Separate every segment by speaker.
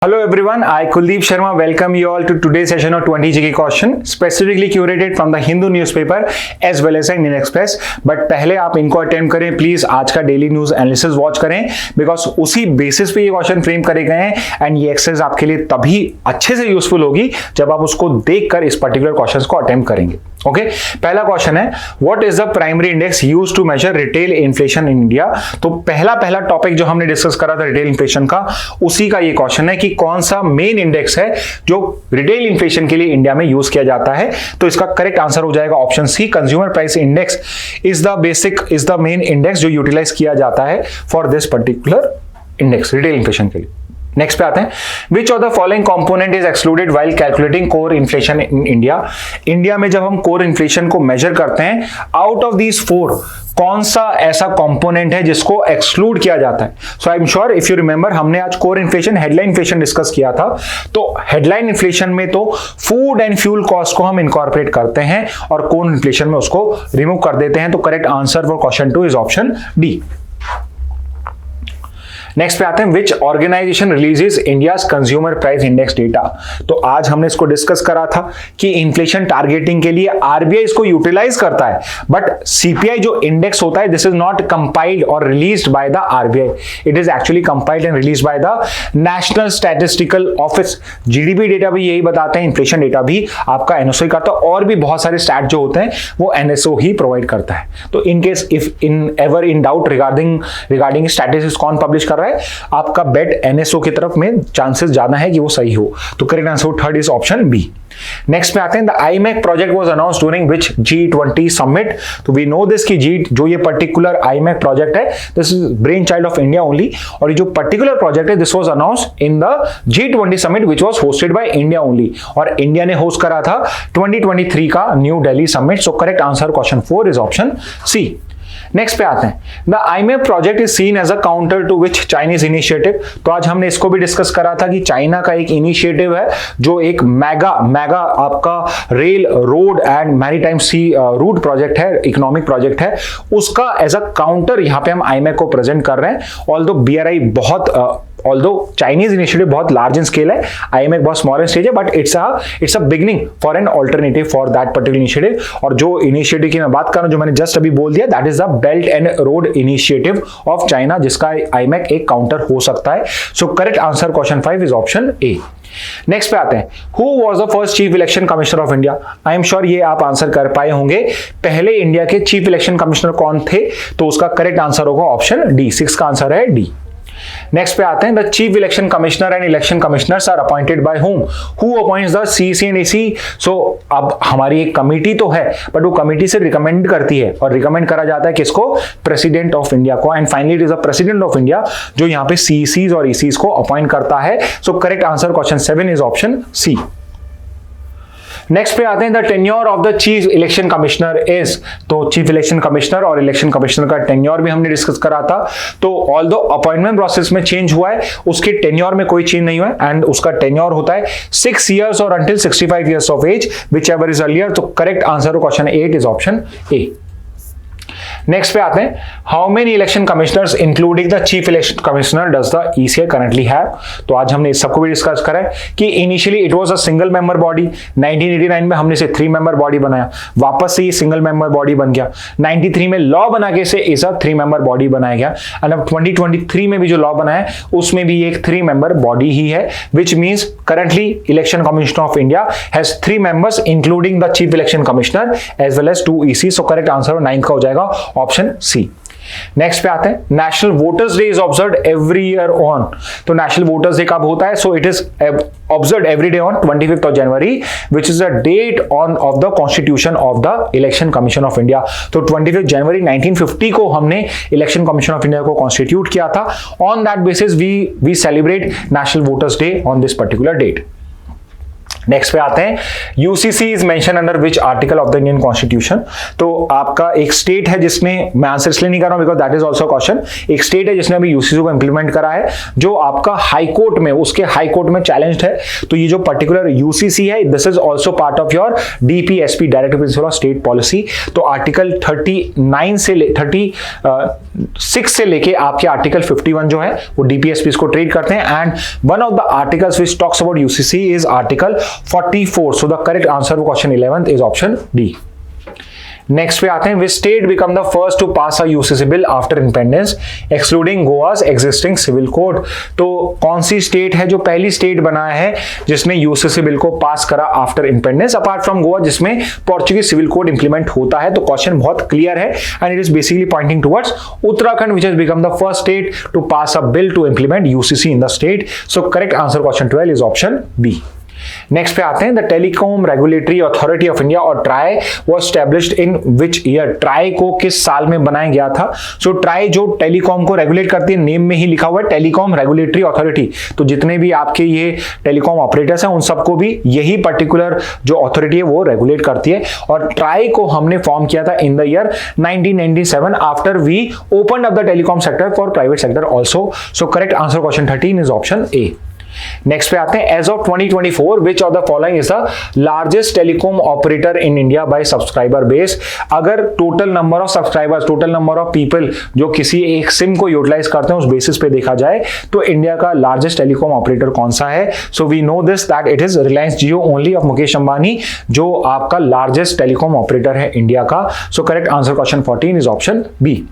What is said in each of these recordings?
Speaker 1: Hello everyone, I Kuldeep Sharma welcome you all to today's session of 20 GK question specifically curated from the Hindu newspaper as well as Indian Express. But पहले आप इनको attempt करें please, आज का daily news analysis watch करें because उसी basis पे ये क्वेश्चन फ्रेम करे गए हैं एंड ये एक्सरसाइज आपके लिए तभी अच्छे से यूजफुल होगी जब आप उसको देखकर इस पर्टिकुलर क्वेश्चन को अटेम्प्ट करेंगे. ओके पहला क्वेश्चन है what is the primary index used to measure retail inflation in India. तो पहला टॉपिक जो हमने डिस्कस करा था रिटेल इन्फ्लेशन का, उसी का ये क्वेश्चन है कि कौन सा मेन इंडेक्स है जो रिटेल इन्फ्लेशन के लिए इंडिया में यूज किया जाता है. तो इसका करेक्ट आंसर हो जाएगा option C, consumer price index is the main index जो यूटिलाइज किया जाता है for this particular index retail inflation के लिए. नेक्स्ट पे आते हैं, which of the following component is excluded while calculating core inflation in India. India में जब हम कोर इन्फ्लेशन को मेजर करते हैं, आउट ऑफ दीज फोर कौन सा ऐसा कंपोनेंट है जिसको एक्सक्लूड किया जाता है. So I am sure if you remember हमने आज core inflation headline inflation discuss किया था. तो हेडलाइन इन्फ्लेशन में तो फूड एंड फ्यूल कॉस्ट को हम इनकॉर्पोरेट करते हैं और कोर इन्फ्लेशन में उसको रिमूव कर देते हैं. तो correct answer for question 2 is option D. Next पे आते हैं, which organisation releases India's consumer price index data. तो आज हमने इसको डिस्कस करा था कि इन्फ्लेशन टारगेटिंग के लिए आरबीआई इसको यूटिलाइज करता है, बट सीपीआई जो इंडेक्स होता है दिस इज नॉट कंपाइल्ड और released by the RBI, it is actually compiled and released by the national statistical office. GDP data भी यही बताते हैं, इन्फ्लेशन डेटा भी आपका एनएसओ ही करता है और भी बहुत सारे स्टैट जो होते हैं वो एनएसओ ही प्रोवाइड करता है. तो in case if in doubt regarding statistics कौन पब्लिश कर रहा है, आपका बेट एनएसओ की तरफ में चांसेस ज्यादा है कि वो सही हो. तो correct answer third is option B. Next पे आते हैं, the IMEC project was announced during which G20 summit. तो वी नो दिस कि जो ये पर्टिकुलर आईमैक प्रोजेक्ट है this is brain child of India only, और ये जो पर्टिकुलर प्रोजेक्ट है this was announced in the G20 summit which was hosted by India only, और इंडिया ने होस्ट करा था 2023 का New Delhi summit. So correct answer question 4 is option C. Next पे आते हैं, the IMEC project is seen as a counter to which Chinese initiative. तो आज हमने इसको भी डिस्कस करा था कि चाइना का एक इनिशिएटिव है जो एक मेगा आपका rail road and maritime sea route project है, इकोनॉमिक प्रोजेक्ट है, उसका एज अ काउंटर यहाँ पे हम आईमैक को प्रेजेंट कर रहे हैं. Although BRI although Chinese initiative बहुत लार्ज इन स्केल है, आईएमएक बहुत स्मॉल इन स्टेज है, but it's a beginning for an alternative for that particular initiative. और जो इनिशिएटिव की मैं बात कर रहा हूं जो मैंने जस्ट अभी बोल दिया that is the belt and road initiative of China, जिसका आईएमएक एक काउंटर हो सकता है. So correct answer question 5 is option A. Next पे आते हैं, who was the first chief election commissioner of India. I am sure ये आप आंसर कर पाए होंगे. पहले इंडिया के चीफ इलेक्शन कमिश्नर कौन थे, तो उसका करेक्ट आंसर होगा ऑप्शन डी. 6 का आंसर है डी. नेक्स्ट पे आते हैं, the chief election commissioner and election commissioners are appointed by whom, who appoints the CC and EC. So अब हमारी एक कमिटी तो है बट वो कमिटी से रिकमेंड करती है और रिकमेंड करा जाता है किसको, प्रेसिडेंट ऑफ इंडिया को, and finally it is the president of India जो यहाँ पे सीसीज और ईसीज को अपॉइंट करता है. So correct answer question 7 is option C. Next पे आते हैं, the tenure of the chief election commissioner is. तो चीफ इलेक्शन कमिश्नर और इलेक्शन कमिश्नर का टेन्योर भी हमने डिस्कस करा था. तो ऑल्दो अपॉइंटमेंट प्रोसेस में चेंज हुआ है, उसके टेन्योर में कोई चेंज नहीं हुआ है एंड उसका टेन्योर होता है 6 years और until 65 years of age whichever is earlier. तो correct answer question 8 is option A. Next पे आते हैं, how many election commissioners including the chief election commissioner does the ECI currently have. तो आज हमने इस सबको भी डिस्कस करा है कि initially it was a single member body. 1989 में हमने इसे 3 member बॉडी बनाया, वापस से ये सिंगल मेंबर बॉडी बन गया. 93 में लॉ बना के इसे इस 3 member बॉडी बनाया गया एंड अब 2023 में भी जो लॉ बना है उसमें भी एक 3 member बॉडी ही है, which means currently election commissioner of India has 3 members including the chief election commissioner as well as 2 EC. So correct answer 9 का हो जाएगा ऑप्शन सी. नेक्स्ट पे आते हैं, national voters day is observed every year on. तो national voters day कब होता है, so it is observed every day on 25th of January which is the date of the constitution of the election commission of India. तो 25th January 1950 को हमने election commission of India को constitute किया था. On that basis we celebrate national voters day on this particular date. Next पे आते हैं, UCC is mention under which article of the Indian constitution. तो आपका एक स्टेट है जिसने, मैं आंसर इसलिए नहीं कर रहा हूं because that is also question, एक स्टेट है जिसने अभी यूसीसी को इंप्लीमेंट करा है जो आपका हाई कोर्ट में, उसके हाई कोर्ट में चैलेंज्ड है। तो ये जो पर्टिकुलर यूसीसी है, this is also part of your DPSP, directive principle of state policy. तो आर्टिकल 36 से लेके आपके आर्टिकल 51 जो है वो डीपीएसपी को ट्रीट करते हैं। And one of the articles which talks about UCC is article 44. So the correct answer for question 11th is option D. Next पे आते हैं, which state become the first to pass a UCC bill after independence excluding Goa's existing civil code. तो कौन सी state है जो पहली state बनाया है जिसने यूसीसी बिल को पास करा after independence, apart from Goa जिसमें पोर्चुगीज सिविल कोड इंप्लीमेंट होता है। तो क्वेश्चन बहुत क्लियर है and it is basically pointing towards Uttarakhand which has become the first state to pass a bill to implement UCC in the state. So correct answer question 12 is option B. Next पे आते हैं, the telecom regulatory authority of India और TRAI was established in which year. TRAI को किस साल में बनाया गया था? सो ट्राई जो टेलीकॉम को रेगुलेट करती है, नेम में ही लिखा हुआ है टेलीकॉम रेगुलेटरी अथॉरिटी। तो जितने भी आपके ये टेलीकॉम ऑपरेटर्स हैं उन सबको भी यही पर्टिकुलर जो अथॉरिटी है वो रेगुलेट करती है। और ट्राई को हमने फॉर्म किया था in the year 1997 after we open up the telecom sector for private sector also. So correct answer question 13 is option A. Next पे आते हैं, as of 2024 which of the following is the largest telecom operator in India by subscriber base. अगर total number of subscribers, total number of people जो किसी एक SIM को utilise करते हैं उस बेसिस पे देखा जाए तो इंडिया का लार्जेस्ट टेलीकॉम ऑपरेटर कौन सा है? So we know this that it is Reliance Jio only of Mukesh Ambani, जो आपका लार्जेस्ट टेलीकॉम ऑपरेटर है इंडिया का। So correct answer question 14 is option B.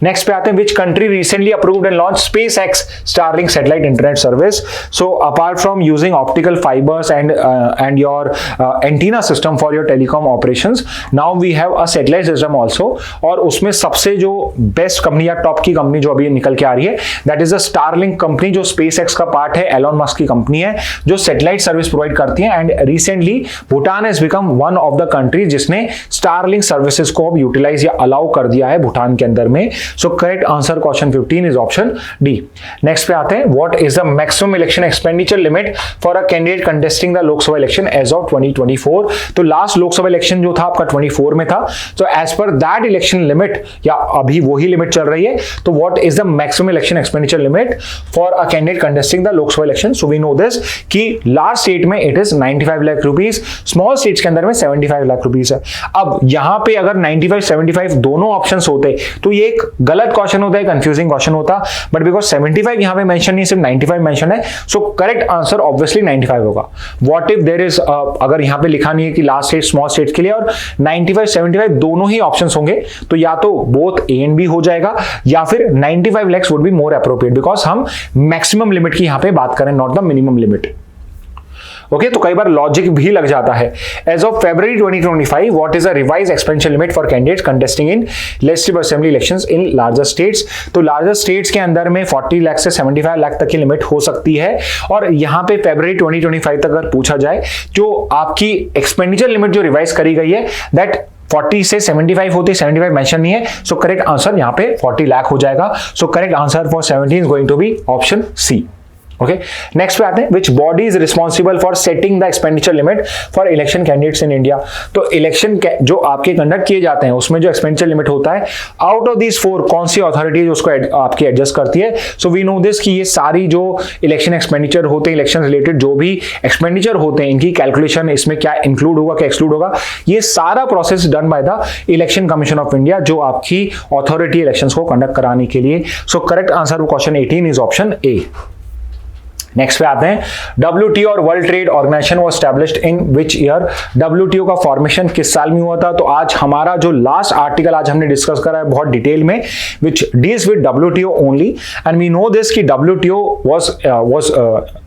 Speaker 1: Next पे आते हैं, which country recently approved and launch SpaceX Starlink satellite internet service. So apart from using optical fibres and your antenna system for your telecom operations, now we have a satellite system also. और उसमें सबसे जो best company या top की company जो अभी निकल के आ रही है that is the Starlink company, जो SpaceX का पार्ट है, एलोन मस्क की कंपनी है जो सैटेलाइट सर्विस प्रोवाइड करती है। And recently Bhutan has become one of the country जिसने स्टारलिंक सर्विसेज को यूटिलाइज या अलाउ कर दिया है भूटान के अंदर में। So correct answer question 15 is option D. Next पे आते हैं, what is the maximum election expenditure limit for a candidate contesting the Lok Sabha election as of 2024? तो लास्ट लोकसभा इलेक्शन जो था आपका 24 में था, तो as per that election limit या अभी वही लिमिट चल रही है, तो what is the maximum election expenditure limit for a candidate contesting the Lok Sabha election? So we know this कि लार्ज स्टेट में it is 95 lakh rupees, small states के अंदर में 75 लाख रुपीस है। अब यहां पे अगर 95 75 दोनों ऑप्शंस होते तो ये एक गलत क्वेश्चन होता है, कंफ्यूजिंग क्वेश्चन होता, बट बिकॉज 75 यहां पे मेंशन नहीं, सिर्फ 95 मेंशन है। सो करेक्ट आंसर ऑब्वियसली 95 होगा। व्हाट इफ देयर इज, अगर यहां पे लिखा नहीं है कि लास्ट स्टेट स्मॉल स्टेट के लिए और 95 75 दोनों ही ऑप्शंस होंगे, तो या तो बोथ ए एंड बी हो जाएगा या फिर 95 lakhs would be more appropriate because हम मैक्सिमम लिमिट की यहां पे बात करें, not the minimum limit. Okay, तो कई बार लॉजिक भी लग जाता है। As of February 2025 what is a revise expenditure limit for candidates contesting in legislative assembly elections in larger states. तो लार्जर स्टेट्स के अंदर में 40 लाख से 75 लाख तक की लिमिट हो सकती है। और यहां पे February 2025 तक अगर पूछा जाए, जो आपकी एक्सपेंडिचर लिमिट जो रिवाइज करी गई है दैट 40 से 75 होती है, 75 मेंशन नहीं है। सो करेक्ट आंसर यहां पे 40 लाख हो जाएगा। So correct answer for 17 is going to be option C. Okay, next पे आते हैं, which body is responsible for setting the expenditure limit for election candidates in India. तो इलेक्शन जो आपके कंडक्ट किए जाते हैं उसमें जो एक्सपेंडिचर लिमिट होता है, आउट ऑफ दिस 4 कौन सी अथॉरिटी उसको आपकी एडजस्ट करती है? सो वी नो दिस कि ये सारी जो इलेक्शन एक्सपेंडिचर होते हैं, इलेक्शन रिलेटेड जो भी एक्सपेंडिचर होते हैं, इनकी कैलकुलेशन, इसमें क्या इंक्लूड होगा क्या एक्सक्लूड होगा, ये सारा process done by the Election commission of India, जो आपकी अथॉरिटी इलेक्शंस को कंडक्ट कराने के लिए। So correct answer question 18 is option A. Next पे आते हैं, WTO और World Trade Organization was established in which year. WTO का फॉर्मेशन किस साल में हुआ था? तो आज हमारा जो लास्ट आर्टिकल आज हमने डिस्कस करा है बहुत डिटेल में, which deals with WTO only, and we know this कि WTO was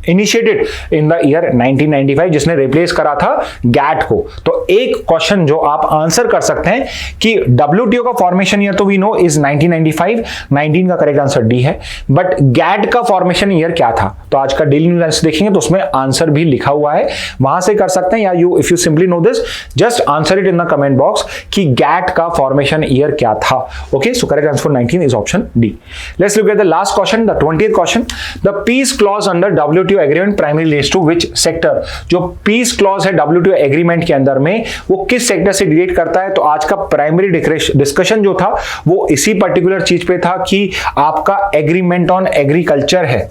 Speaker 1: initiated in the year 1995, जिसने रिप्लेस करा था गैट को। तो एक क्वेश्चन जो आप आंसर कर सकते हैं कि WTO का फॉर्मेशन ईयर तो वी नो इज 1995, 19 का करेक्ट आंसर डी है, बट गैट का फॉर्मेशन ईयर क्या था? तो आज का डेली न्यूज़ देखेंगे तो उसमें आंसर भी लिखा हुआ है, वहां से कर सकते हैं, या if you simply know this just answer it in the comment box कि गैट का फॉर्मेशन ईयर क्या था। Okay, so correct answer 19 is option D. Let's look at the last question, the 20th question. The peace clause under WTO WTO agreement primary relates to which sector, जो peace clause है WTO agreement के अंदर में वो किस sector से relate करता है। तो आज का प्राइमरी डिस्कशन जो था वो इसी पर्टिकुलर चीज पे था कि आपका एग्रीमेंट ऑन एग्रीकल्चर है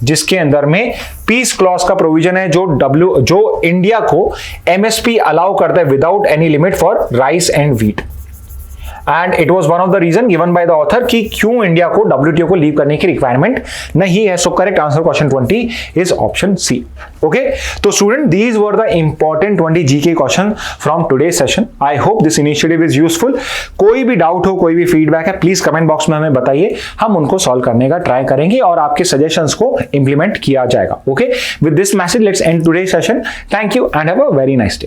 Speaker 1: जिसके अंदर में पीस क्लॉज का प्रोविजन है जो इंडिया को MSP अलाउ करता है without any limit for rice and wheat. And it was one of the reason given by the author कि क्यों इंडिया को WTO को लीव करने की रिक्वायरमेंट नहीं है। So correct answer question 20 is option C. Okay, तो student these were the important 20 GK question from today session. I hope this initiative is useful. कोई भी डाउट हो, कोई भी फीडबैक है, प्लीज कमेंट बॉक्स में हमें बताइए, हम उनको सॉल्व करने का ट्राई करेंगे और आपके सजेशंस को इंप्लीमेंट किया जाएगा। Okay, with this message let's end today session. Thank you and have a very nice day.